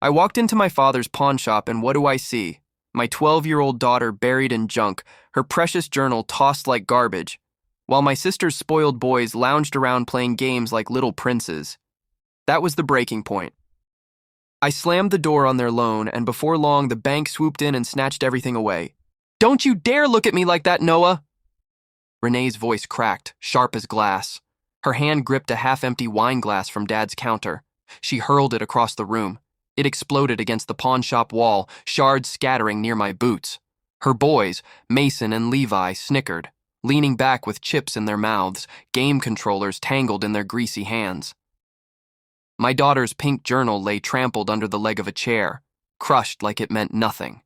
I walked into my father's pawn shop, and what do I see? My 12-year-old daughter buried in junk, her precious journal tossed like garbage, while my sister's spoiled boys lounged around playing games like little princes. That was the breaking point. I slammed the door on their loan, and before long the bank swooped in and snatched everything away. "Don't you dare look at me like that, Noah!" Renee's voice cracked, sharp as glass. Her hand gripped a half-empty wine glass from Dad's counter. She hurled it across the room. It exploded against the pawn shop wall, shards scattering near my boots. Her boys, Mason and Levi, snickered, leaning back with chips in their mouths, game controllers tangled in their greasy hands. My daughter's pink journal lay trampled under the leg of a chair, crushed like it meant nothing.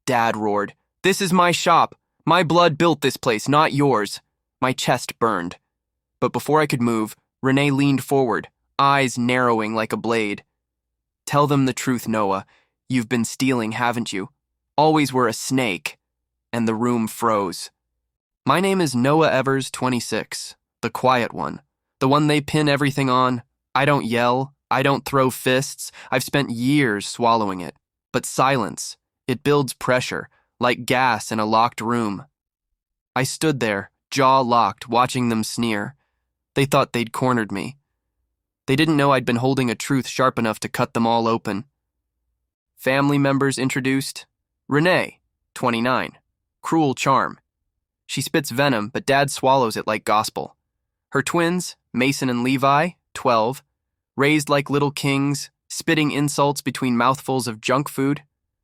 Dad roared, "This is my shop. My blood built this place, not yours." My chest burned. But before I could move, Renee leaned forward, eyes narrowing like a blade. "Tell them the truth, Noah. You've been stealing, haven't you? Always were a snake." And the room froze. My name is Noah Evers, 26, the quiet one, the one they pin everything on. I don't yell, I don't throw fists, I've spent years swallowing it. But silence, it builds pressure, like gas in a locked room. I stood there, jaw locked, watching them sneer. They thought they'd cornered me. They didn't know I'd been holding a truth sharp enough to cut them all open. Family members introduced. Renee, 29, cruel charm. She spits venom, but Dad swallows it like gospel. Her twins, Mason and Levi, 12, raised like little kings, spitting insults between mouthfuls of junk food.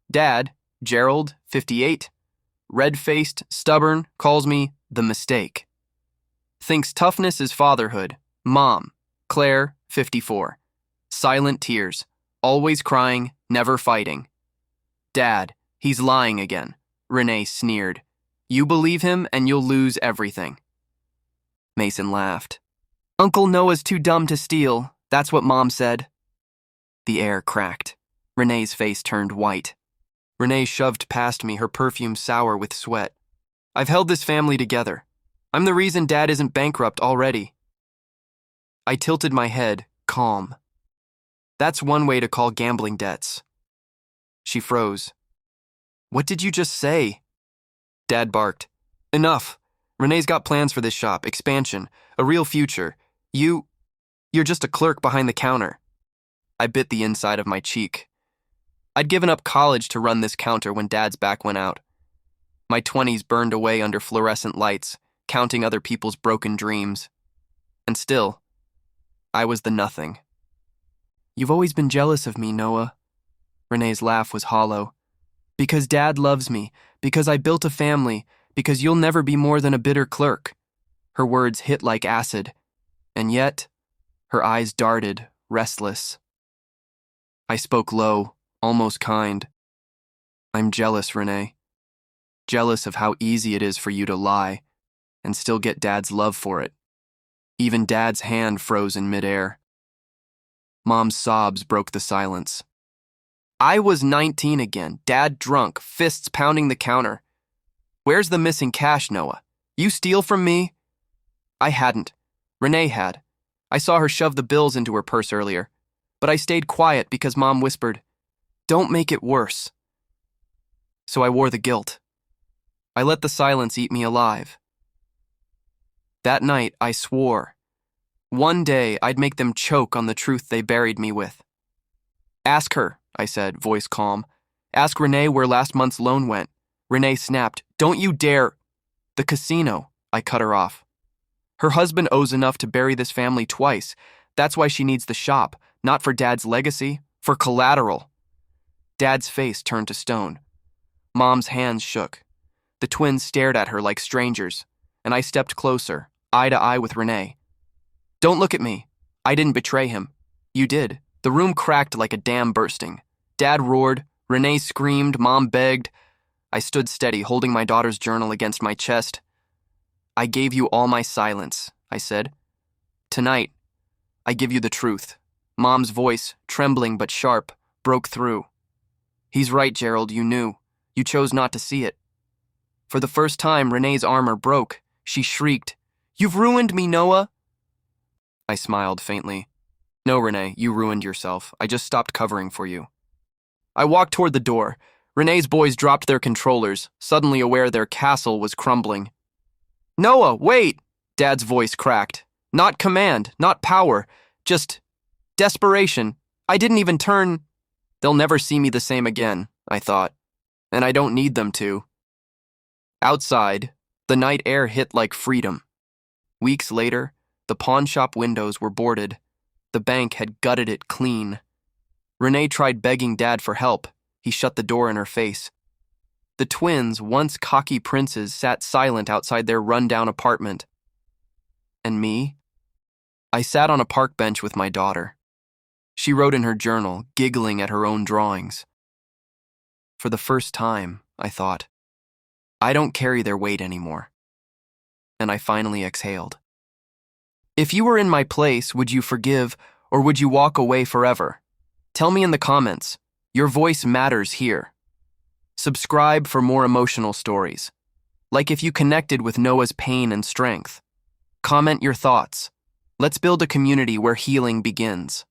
Dad, Gerald, 58, red-faced, stubborn, calls me the mistake. Thinks toughness is fatherhood. Mom, Claire, 54, silent tears, always crying, never fighting. Dad, he's lying again, Renee sneered. You believe him and you'll lose everything. Mason laughed. Uncle Noah's too dumb to steal, that's what Mom said. The air cracked. Renee's face turned white. Renee shoved past me, her perfume sour with sweat. I've held this family together. I'm the reason Dad isn't bankrupt already. I tilted my head, calm. That's one way to call gambling debts. She froze. What did you just say? Dad barked. Enough. Renee's got plans for this shop, expansion, a real future. You're just a clerk behind the counter. I bit the inside of my cheek. I'd given up college to run this counter when Dad's back went out. My 20s burned away under fluorescent lights, counting other people's broken dreams. And still, I was the nothing. You've always been jealous of me, Noah. Renee's laugh was hollow. Because Dad loves me, because I built a family, because you'll never be more than a bitter clerk. Her words hit like acid. And yet, her eyes darted, restless. I spoke low, almost kind. I'm jealous, Renee. Jealous of how easy it is for you to lie and still get Dad's love for it. Even Dad's hand froze in midair. Mom's sobs broke the silence. I was 19 again, Dad drunk, fists pounding the counter. Where's the missing cash, Noah? You steal from me? I hadn't. Renee had. I saw her shove the bills into her purse earlier, but I stayed quiet because Mom whispered, "Don't make it worse." So I wore the guilt. I let the silence eat me alive. That night, I swore. One day, I'd make them choke on the truth they buried me with. Ask her, I said, voice calm. Ask Renee where last month's loan went. Renee snapped, "Don't you dare." The casino, I cut her off. Her husband owes enough to bury this family twice. That's why she needs the shop, not for Dad's legacy, for collateral. Dad's face turned to stone. Mom's hands shook. The twins stared at her like strangers, and I stepped closer, eye to eye with Renee. Don't look at me. I didn't betray him. You did. The room cracked like a dam bursting. Dad roared. Renee screamed. Mom begged. I stood steady, holding my daughter's journal against my chest. I gave you all my silence, I said. Tonight, I give you the truth. Mom's voice, trembling but sharp, broke through. He's right, Gerald, you knew. You chose not to see it. For the first time, Renee's armor broke. She shrieked, "You've ruined me, Noah!" I smiled faintly. No, Renee, you ruined yourself. I just stopped covering for you. I walked toward the door. Renee's boys dropped their controllers, suddenly aware their castle was crumbling. Noah, wait! Dad's voice cracked. Not command, not power, just desperation. I didn't even turn. They'll never see me the same again, I thought. And I don't need them to. Outside, the night air hit like freedom. Weeks later, the pawnshop windows were boarded. The bank had gutted it clean. Renee tried begging Dad for help. He shut the door in her face. The twins, once cocky princes, sat silent outside their run-down apartment. And me? I sat on a park bench with my daughter. She wrote in her journal, giggling at her own drawings. For the first time, I thought, I don't carry their weight anymore. And I finally exhaled. If you were in my place, would you forgive or would you walk away forever? Tell me in the comments. Your voice matters here. Subscribe for more emotional stories. Like if you connected with Noah's pain and strength. Comment your thoughts. Let's build a community where healing begins.